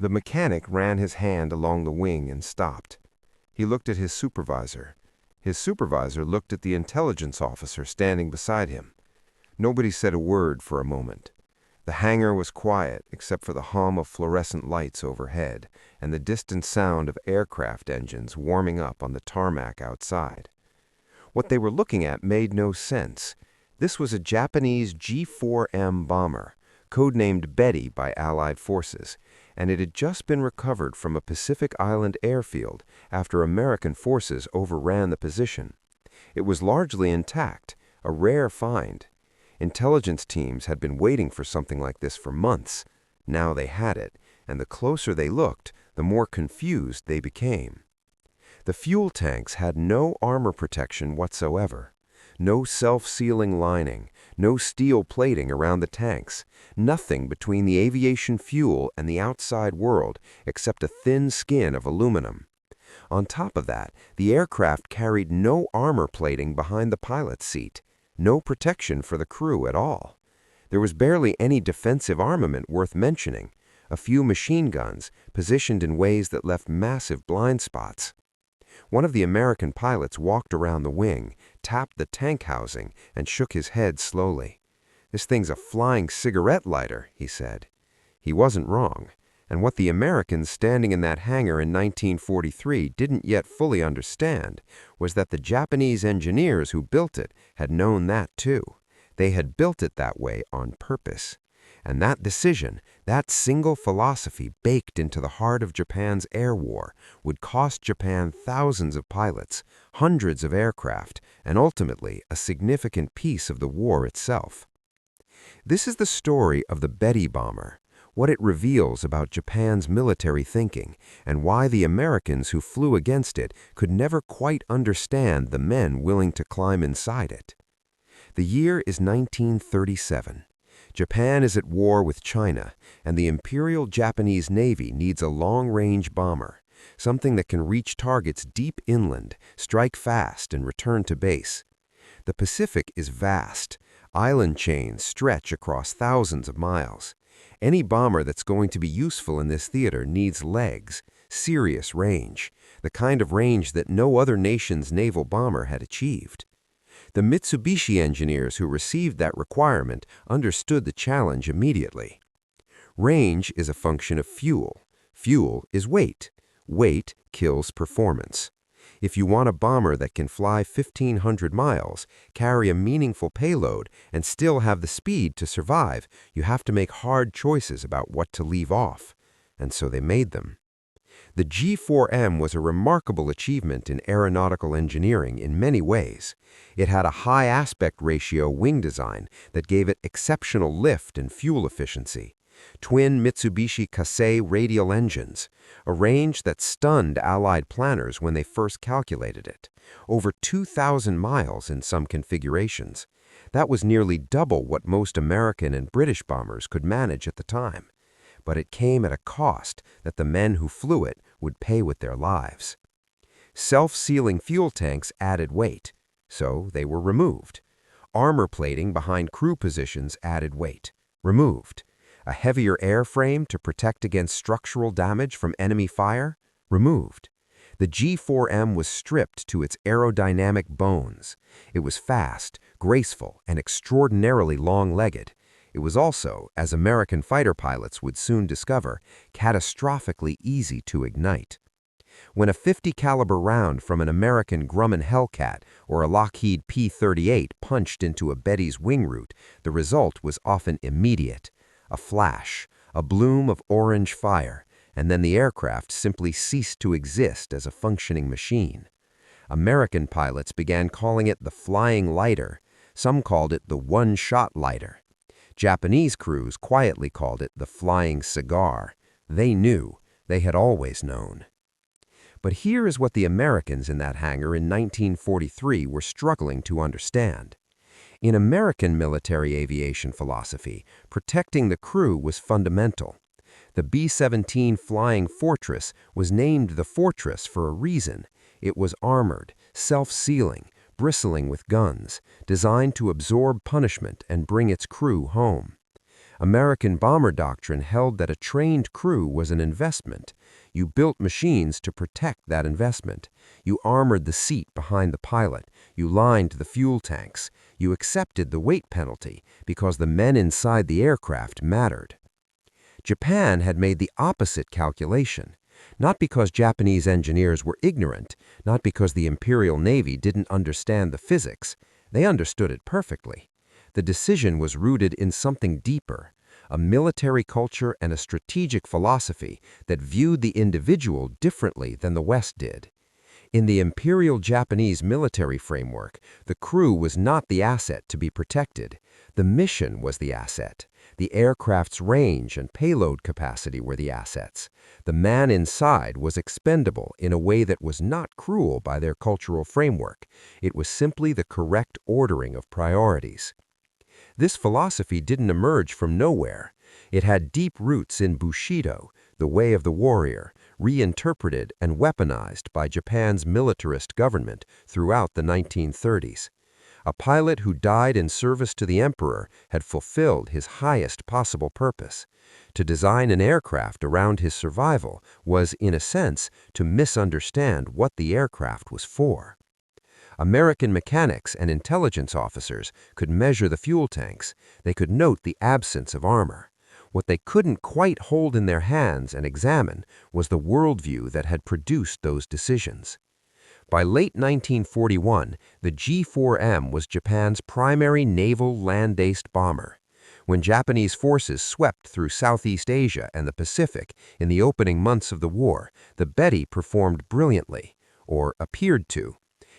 The mechanic ran his hand along the wing and stopped. He looked at his supervisor. His supervisor looked at the intelligence officer standing beside him. Nobody said a word for a moment. The hangar was quiet except for the hum of fluorescent lights overhead and the distant sound of aircraft engines warming up on the tarmac outside. What they were looking at made no sense. This was a Japanese G4M bomber, codenamed Betty by Allied forces, and it had just been recovered from a Pacific Island airfield after American forces overran the position. It was largely intact, a rare find. Intelligence teams had been waiting for something like this for months. Now they had it, and the closer they looked, the more confused they became. The fuel tanks had no armor protection whatsoever. No self-sealing lining, no steel plating around the tanks, nothing between the aviation fuel and the outside world except a thin skin of aluminum. On top of that, the aircraft carried no armor plating behind the pilot's seat, no protection for the crew at all. There was barely any defensive armament worth mentioning, a few machine guns positioned in ways that left massive blind spots. One of the American pilots walked around the wing, tapped the tank housing, and shook his head slowly. "This thing's a flying cigarette lighter," he said. He wasn't wrong, and what the Americans standing in that hangar in 1943 didn't yet fully understand was that the Japanese engineers who built it had known that too. They had built it that way on purpose. And that decision, that single philosophy baked into the heart of Japan's air war, would cost Japan thousands of pilots, hundreds of aircraft, and ultimately a significant piece of the war itself. This is the story of the Betty bomber, what it reveals about Japan's military thinking, and why the Americans who flew against it could never quite understand the men willing to climb inside it. The year is 1937. Japan is at war with China, and the Imperial Japanese Navy needs a long-range bomber, something that can reach targets deep inland, strike fast, and return to base. The Pacific is vast. Island chains stretch across thousands of miles. Any bomber that's going to be useful in this theater needs legs, serious range, the kind of range that no other nation's naval bomber had achieved. The Mitsubishi engineers who received that requirement understood the challenge immediately. Range is a function of fuel. Fuel is weight. Weight kills performance. If you want a bomber that can fly 1,500 miles, carry a meaningful payload, and still have the speed to survive, you have to make hard choices about what to leave off. And so they made them. The G4M was a remarkable achievement in aeronautical engineering in many ways. It had a high aspect ratio wing design that gave it exceptional lift and fuel efficiency. Twin Mitsubishi Kasei radial engines, a range that stunned Allied planners when they first calculated it. Over 2,000 miles in some configurations. That was nearly double what most American and British bombers could manage at the time. But it came at a cost that the men who flew it would pay with their lives. Self-sealing fuel tanks added weight, so they were removed. Armor plating behind crew positions added weight, removed. A heavier airframe to protect against structural damage from enemy fire, removed. The G4M was stripped to its aerodynamic bones. It was fast, graceful, and extraordinarily long-legged. It was also, as American fighter pilots would soon discover, catastrophically easy to ignite. When a .50 caliber round from an American Grumman Hellcat or a Lockheed P-38 punched into a Betty's wing root, the result was often immediate. A flash, a bloom of orange fire, and then the aircraft simply ceased to exist as a functioning machine. American pilots began calling it the flying lighter. Some called it the one-shot lighter. Japanese crews quietly called it the flying cigar. They knew. They had always known. But here is what the Americans in that hangar in 1943 were struggling to understand. In American military aviation philosophy, protecting the crew was fundamental. The B-17 Flying Fortress was named the Fortress for a reason. It was armored, self-sealing, bristling with guns, designed to absorb punishment and bring its crew home. American bomber doctrine held that a trained crew was an investment. You built machines to protect that investment. You armored the seat behind the pilot. You lined the fuel tanks. You accepted the weight penalty because the men inside the aircraft mattered. Japan had made the opposite calculation. Not because Japanese engineers were ignorant, not because the Imperial Navy didn't understand the physics. They understood it perfectly. The decision was rooted in something deeper, a military culture and a strategic philosophy that viewed the individual differently than the West did. In the Imperial Japanese military framework, the crew was not the asset to be protected. The mission was the asset. The aircraft's range and payload capacity were the assets. The man inside was expendable in a way that was not cruel by their cultural framework. It was simply the correct ordering of priorities. This philosophy didn't emerge from nowhere. It had deep roots in Bushido, the way of the warrior, reinterpreted and weaponized by Japan's militarist government throughout the 1930s. A pilot who died in service to the emperor had fulfilled his highest possible purpose. To design an aircraft around his survival was, in a sense, to misunderstand what the aircraft was for. American mechanics and intelligence officers could measure the fuel tanks. They could note the absence of armor. What they couldn't quite hold in their hands and examine was the worldview that had produced those decisions. By late 1941, the G4M was Japan's primary naval land-based bomber. When Japanese forces swept through Southeast Asia and the Pacific in the opening months of the war, the Betty performed brilliantly, or appeared to.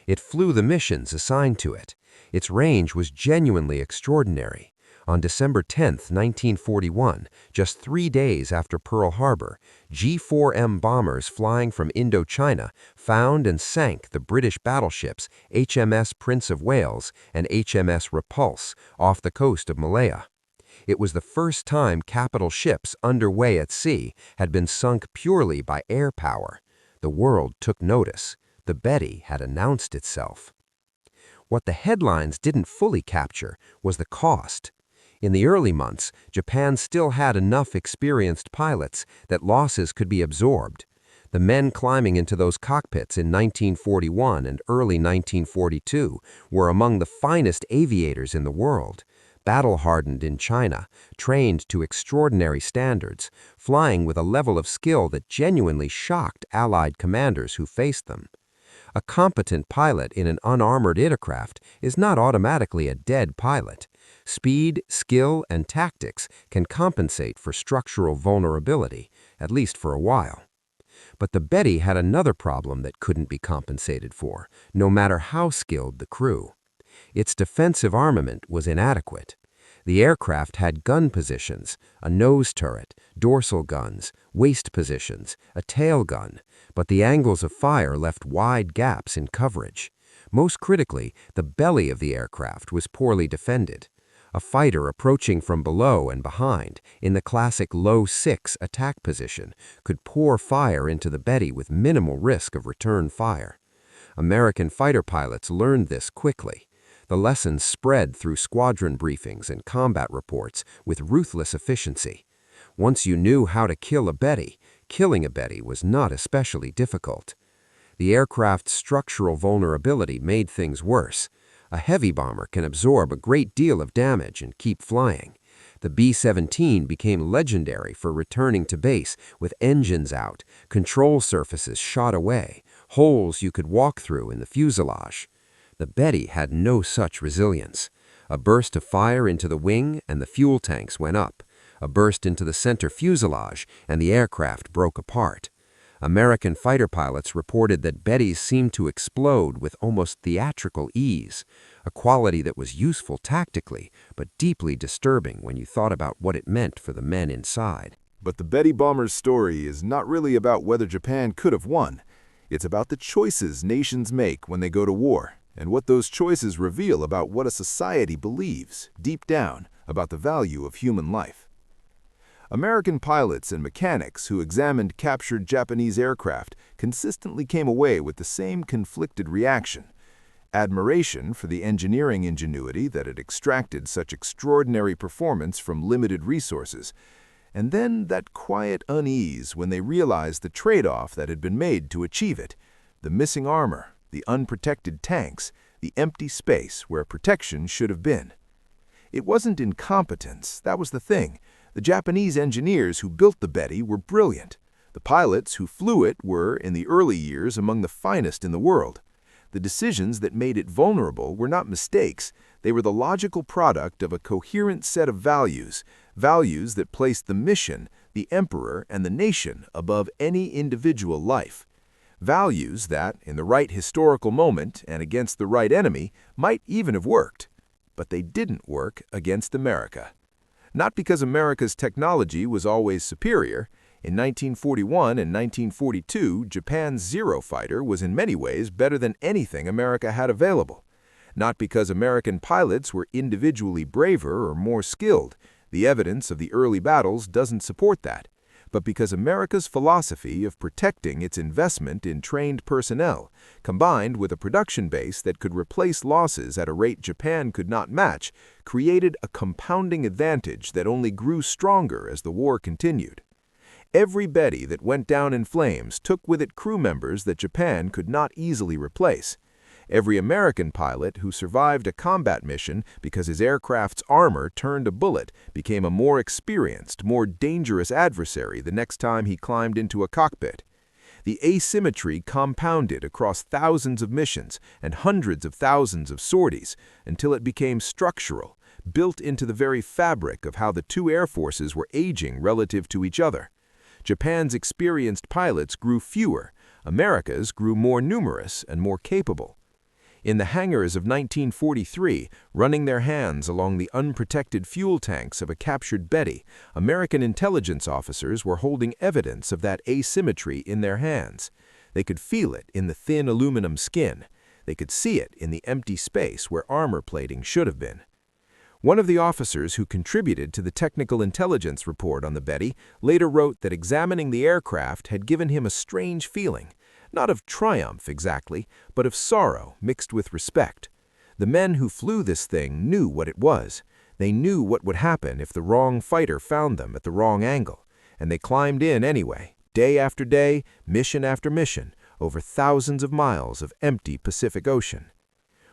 It flew the missions assigned to it. Its range was genuinely extraordinary. On December 10, 1941, just 3 days after Pearl Harbor, G4M bombers flying from Indochina found and sank the British battleships HMS Prince of Wales and HMS Repulse off the coast of Malaya. It was the first time capital ships underway at sea had been sunk purely by air power. The world took notice. The Betty had announced itself. What the headlines didn't fully capture was the cost. In the early months, Japan still had enough experienced pilots that losses could be absorbed. The men climbing into those cockpits in 1941 and early 1942 were among the finest aviators in the world, battle-hardened in China, trained to extraordinary standards, flying with a level of skill that genuinely shocked Allied commanders who faced them. A competent pilot in an unarmored aircraft is not automatically a dead pilot. Speed, skill, and tactics can compensate for structural vulnerability, at least for a while. But the Betty had another problem that couldn't be compensated for, no matter how skilled the crew. Its defensive armament was inadequate. The aircraft had gun positions, a nose turret, dorsal guns, waist positions, a tail gun, but the angles of fire left wide gaps in coverage. Most critically, the belly of the aircraft was poorly defended. A fighter approaching from below and behind, in the classic low-6 attack position, could pour fire into the Betty with minimal risk of return fire. American fighter pilots learned this quickly. The lessons spread through squadron briefings and combat reports with ruthless efficiency. Once you knew how to kill a Betty, killing a Betty was not especially difficult. The aircraft's structural vulnerability made things worse. A heavy bomber can absorb a great deal of damage and keep flying. The B-17 became legendary for returning to base with engines out, control surfaces shot away, holes you could walk through in the fuselage. The Betty had no such resilience. A burst of fire into the wing and the fuel tanks went up. A burst into the center fuselage and the aircraft broke apart. American fighter pilots reported that Bettys seemed to explode with almost theatrical ease, a quality that was useful tactically, but deeply disturbing when you thought about what it meant for the men inside. But the Betty bomber's story is not really about whether Japan could have won. It's about the choices nations make when they go to war, and what those choices reveal about what a society believes, deep down, about the value of human life. American pilots and mechanics who examined captured Japanese aircraft consistently came away with the same conflicted reaction. admiration for the engineering ingenuity that had extracted such extraordinary performance from limited resources, and then that quiet unease when they realized the trade-off that had been made to achieve it: the missing armor, the unprotected tanks, the empty space where protection should have been. It wasn't incompetence, that was the thing. The Japanese engineers who built the Betty were brilliant. The pilots who flew it were, in the early years, among the finest in the world. The decisions that made it vulnerable were not mistakes. They were the logical product of a coherent set of values, values that placed the mission, the emperor, and the nation above any individual life. Values that, in the right historical moment and against the right enemy, might even have worked. But they didn't work against America. Not because America's technology was always superior. In 1941 and 1942, Japan's Zero fighter was in many ways better than anything America had available. Not because American pilots were individually braver or more skilled. The evidence of the early battles doesn't support that. But because America's philosophy of protecting its investment in trained personnel, combined with a production base that could replace losses at a rate Japan could not match, created a compounding advantage that only grew stronger as the war continued. Every Betty that went down in flames took with it crew members that Japan could not easily replace. Every American pilot who survived a combat mission because his aircraft's armor turned a bullet became a more experienced, more dangerous adversary the next time he climbed into a cockpit. The asymmetry compounded across thousands of missions and hundreds of thousands of sorties until it became structural, built into the very fabric of how the two air forces were aging relative to each other. Japan's experienced pilots grew fewer, America's grew more numerous and more capable. In the hangars of 1943, running their hands along the unprotected fuel tanks of a captured Betty, American intelligence officers were holding evidence of that asymmetry in their hands. They could feel it in the thin aluminum skin. They could see it in the empty space where armor plating should have been. One of the officers who contributed to the technical intelligence report on the Betty later wrote that examining the aircraft had given him a strange feeling. Not of triumph exactly, but of sorrow mixed with respect. The men who flew this thing knew what it was. They knew what would happen if the wrong fighter found them at the wrong angle, and they climbed in anyway, day after day, mission after mission, over thousands of miles of empty Pacific Ocean.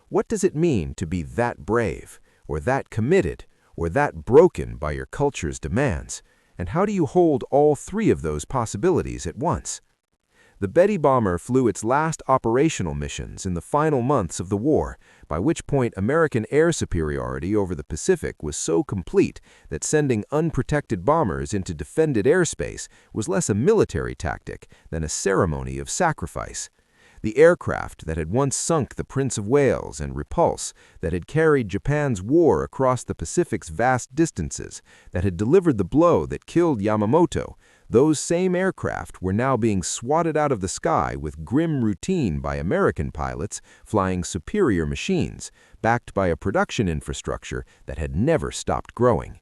What does it mean to be that brave, or that committed, or that broken by your culture's demands? And how do you hold all three of those possibilities at once? The Betty bomber flew its last operational missions in the final months of the war, by which point American air superiority over the Pacific was so complete that sending unprotected bombers into defended airspace was less a military tactic than a ceremony of sacrifice. The aircraft that had once sunk the Prince of Wales and Repulse, that had carried Japan's war across the Pacific's vast distances, that had delivered the blow that killed Yamamoto, those same aircraft were now being swatted out of the sky with grim routine by American pilots flying superior machines, backed by a production infrastructure that had never stopped growing.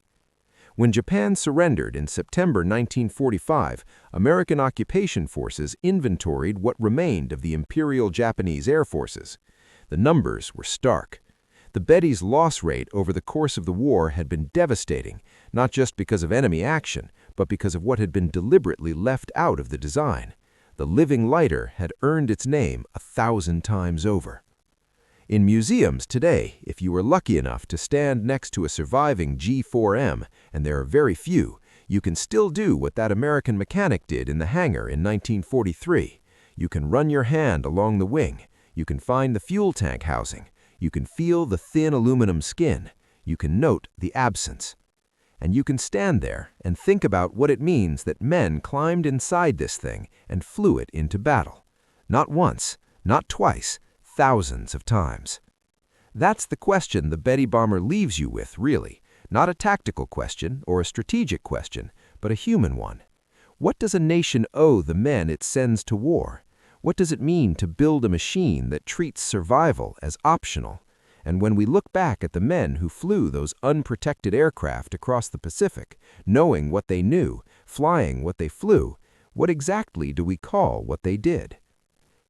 When Japan surrendered in September 1945, American occupation forces inventoried what remained of the Imperial Japanese Air Forces. The numbers were stark. The Betty's loss rate over the course of the war had been devastating, not just because of enemy action, but because of what had been deliberately left out of the design. The living lighter had earned its name 1,000 times over. In museums today, if you were lucky enough to stand next to a surviving G4M, and there are very few, you can still do what that American mechanic did in the hangar in 1943. You can run your hand along the wing. You can find the fuel tank housing. You can feel the thin aluminum skin. You can note the absence. And you can stand there and think about what it means that men climbed inside this thing and flew it into battle. Not once, not twice, thousands of times. That's the question the Betty bomber leaves you with, really. Not a tactical question or a strategic question, but a human one. What does a nation owe the men it sends to war? What does it mean to build a machine that treats survival as optional? And when we look back at the men who flew those unprotected aircraft across the Pacific, knowing what they knew, flying what they flew, what exactly do we call what they did?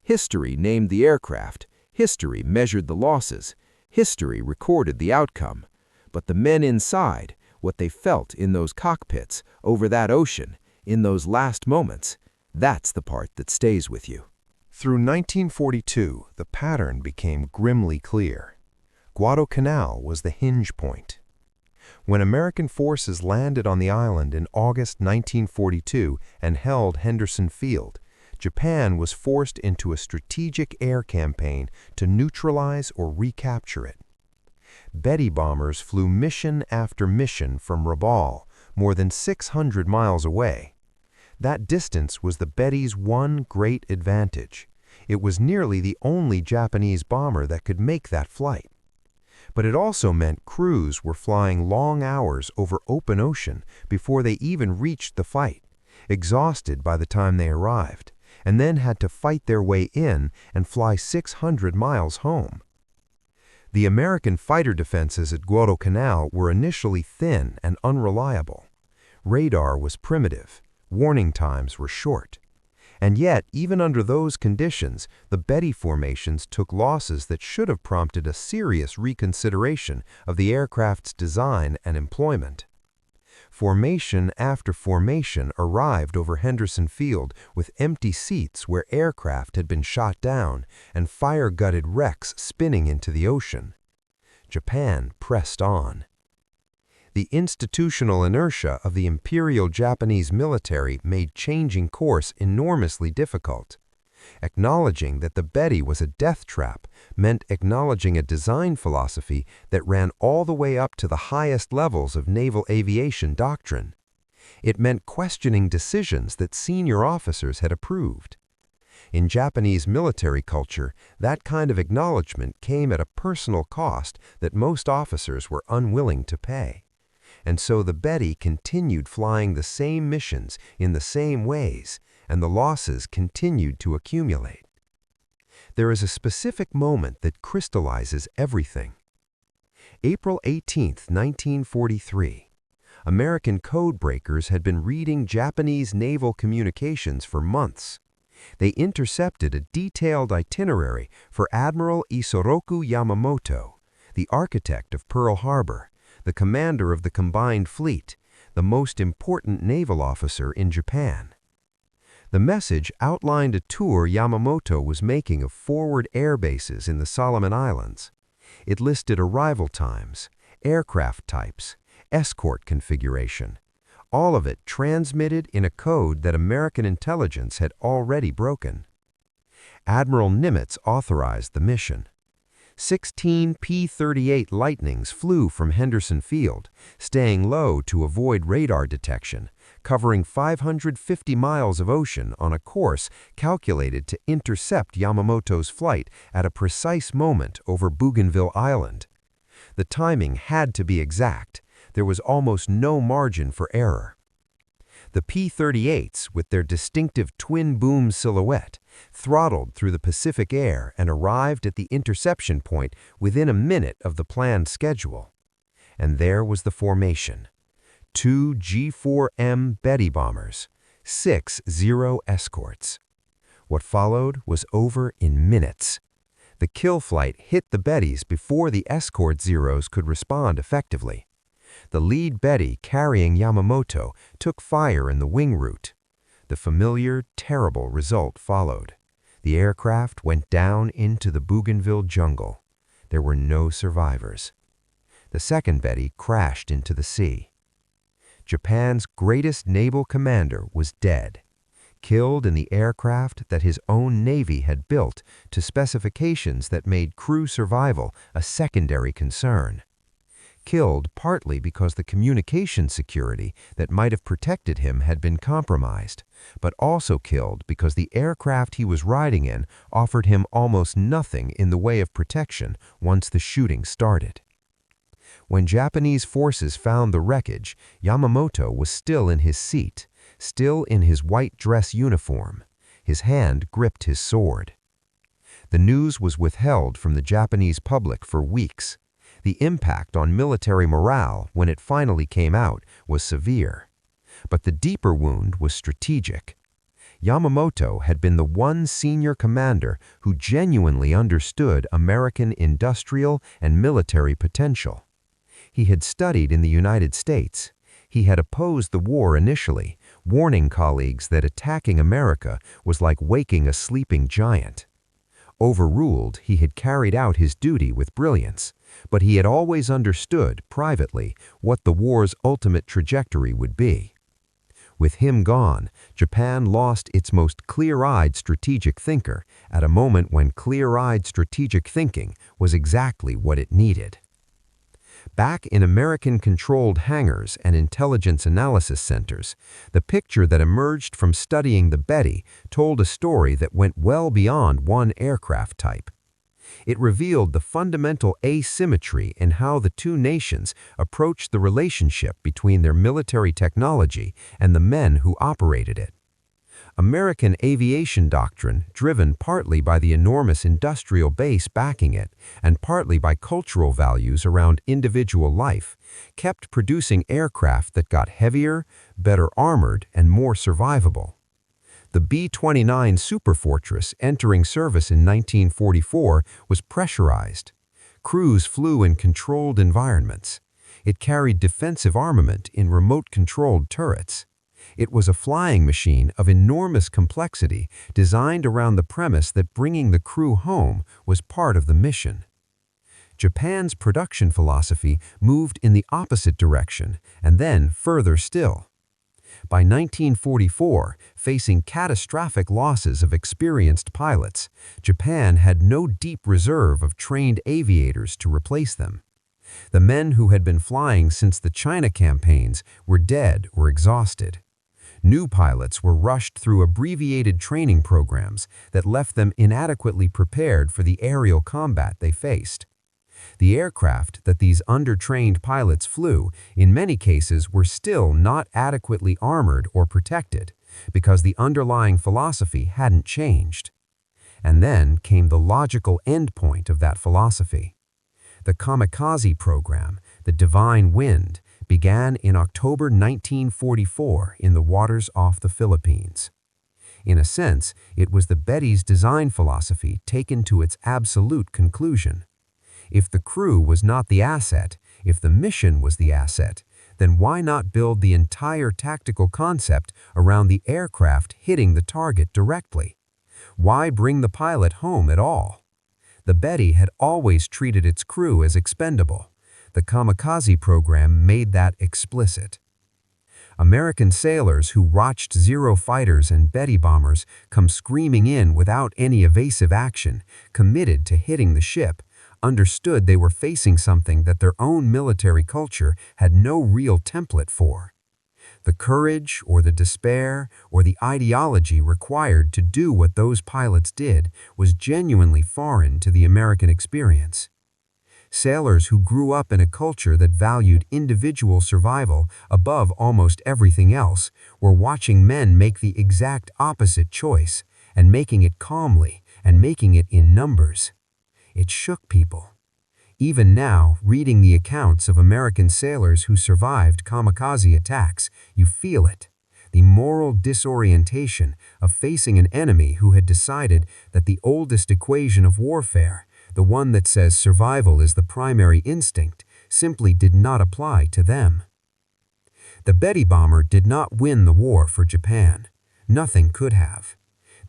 History named the aircraft. History measured the losses. History recorded the outcome. But the men inside, what they felt in those cockpits, over that ocean, in those last moments, that's the part that stays with you. Through 1942, the pattern became grimly clear. Guadalcanal was the hinge point. When American forces landed on the island in August 1942 and held Henderson Field, Japan was forced into a strategic air campaign to neutralize or recapture it. Betty bombers flew mission after mission from Rabaul, more than 600 miles away. That distance was the Betty's one great advantage. It was nearly the only Japanese bomber that could make that flight. But it also meant crews were flying long hours over open ocean before they even reached the fight, exhausted by the time they arrived, and then had to fight their way in and fly 600 miles home. The American fighter defenses at Guadalcanal were initially thin and unreliable. Radar was primitive. Warning times were short. And yet, even under those conditions, the Betty formations took losses that should have prompted a serious reconsideration of the aircraft's design and employment. Formation after formation arrived over Henderson Field with empty seats where aircraft had been shot down and fire-gutted wrecks spinning into the ocean. Japan pressed on. The institutional inertia of the Imperial Japanese military made changing course enormously difficult. Acknowledging that the Betty was a death trap meant acknowledging a design philosophy that ran all the way up to the highest levels of naval aviation doctrine. It meant questioning decisions that senior officers had approved. In Japanese military culture, that kind of acknowledgement came at a personal cost that most officers were unwilling to pay. And so the Betty continued flying the same missions in the same ways, and the losses continued to accumulate. There is a specific moment that crystallizes everything. April 18, 1943. American code breakers had been reading Japanese naval communications for months. They intercepted a detailed itinerary for Admiral Isoroku Yamamoto, the architect of Pearl Harbor, the commander of the combined fleet, the most important naval officer in Japan. The message outlined a tour Yamamoto was making of forward air bases in the Solomon Islands. It listed arrival times, aircraft types, escort configuration, all of it transmitted in a code that American intelligence had already broken. Admiral Nimitz authorized the mission. 16 P-38 Lightnings flew from Henderson Field, staying low to avoid radar detection, covering 550 miles of ocean on a course calculated to intercept Yamamoto's flight at a precise moment over Bougainville Island. The timing had to be exact. There was almost no margin for error. The P-38s, with their distinctive twin-boom silhouette, throttled through the Pacific air and arrived at the interception point within a minute of the planned schedule. And there was the formation. 2 G4M Betty bombers, 6 Zero escorts. What followed was over in minutes. The kill flight hit the Bettys before the escort Zeros could respond effectively. The lead Betty carrying Yamamoto took fire in the wing route. The familiar, terrible result followed. The aircraft went down into the Bougainville jungle. There were no survivors. The second Betty crashed into the sea. Japan's greatest naval commander was dead, killed in the aircraft that his own navy had built to specifications that made crew survival a secondary concern. Killed partly because the communication security that might have protected him had been compromised, but also killed because the aircraft he was riding in offered him almost nothing in the way of protection once the shooting started. When Japanese forces found the wreckage, Yamamoto was still in his seat, still in his white dress uniform. His hand gripped his sword. The news was withheld from the Japanese public for weeks. The impact on military morale, when it finally came out, was severe. But the deeper wound was strategic. Yamamoto had been the one senior commander who genuinely understood American industrial and military potential. He had studied in the United States. He had opposed the war initially, warning colleagues that attacking America was like waking a sleeping giant. Overruled, he had carried out his duty with brilliance, but he had always understood, privately, what the war's ultimate trajectory would be. With him gone, Japan lost its most clear-eyed strategic thinker at a moment when clear-eyed strategic thinking was exactly what it needed. Back in American-controlled hangars and intelligence analysis centers, the picture that emerged from studying the Betty told a story that went well beyond one aircraft type. It revealed the fundamental asymmetry in how the two nations approached the relationship between their military technology and the men who operated it. American aviation doctrine, driven partly by the enormous industrial base backing it and partly by cultural values around individual life, kept producing aircraft that got heavier, better armored, and more survivable. The B-29 Superfortress entering service in 1944 was pressurized. Crews flew in controlled environments. It carried defensive armament in remote-controlled turrets. It was a flying machine of enormous complexity designed around the premise that bringing the crew home was part of the mission. Japan's production philosophy moved in the opposite direction, and then further still. By 1944, facing catastrophic losses of experienced pilots, Japan had no deep reserve of trained aviators to replace them. The men who had been flying since the China campaigns were dead or exhausted. New pilots were rushed through abbreviated training programs that left them inadequately prepared for the aerial combat they faced. The aircraft that these undertrained pilots flew, in many cases, were still not adequately armored or protected, because the underlying philosophy hadn't changed. And then came the logical endpoint of that philosophy. The kamikaze program, the Divine Wind, began in October 1944 in the waters off the Philippines. In a sense, it was the Betty's design philosophy taken to its absolute conclusion. If the crew was not the asset, if the mission was the asset, then why not build the entire tactical concept around the aircraft hitting the target directly? Why bring the pilot home at all? The Betty had always treated its crew as expendable. The kamikaze program made that explicit. American sailors who watched Zero fighters and Betty bombers come screaming in without any evasive action, committed to hitting the ship, understood they were facing something that their own military culture had no real template for. The courage or the despair or the ideology required to do what those pilots did was genuinely foreign to the American experience. Sailors who grew up in a culture that valued individual survival above almost everything else were watching men make the exact opposite choice, and making it calmly, and making it in numbers. It shook people. Even now, reading the accounts of American sailors who survived kamikaze attacks, you feel it. The moral disorientation of facing an enemy who had decided that the oldest equation of warfare, the one that says survival is the primary instinct, simply did not apply to them. The Betty bomber did not win the war for Japan. Nothing could have.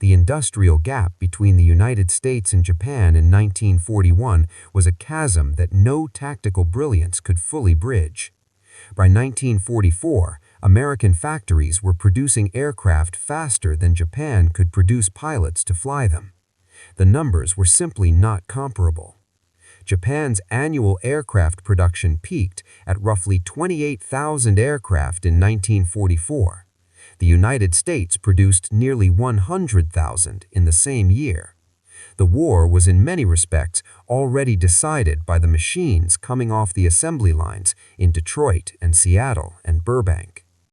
The industrial gap between the United States and Japan in 1941 was a chasm that no tactical brilliance could fully bridge. By 1944, American factories were producing aircraft faster than Japan could produce pilots to fly them. The numbers were simply not comparable. Japan's annual aircraft production peaked at roughly 28,000 aircraft in 1944. The United States produced nearly 100,000 in the same year. The war was in many respects already decided by the machines coming off the assembly lines in Detroit and Seattle and Burbank.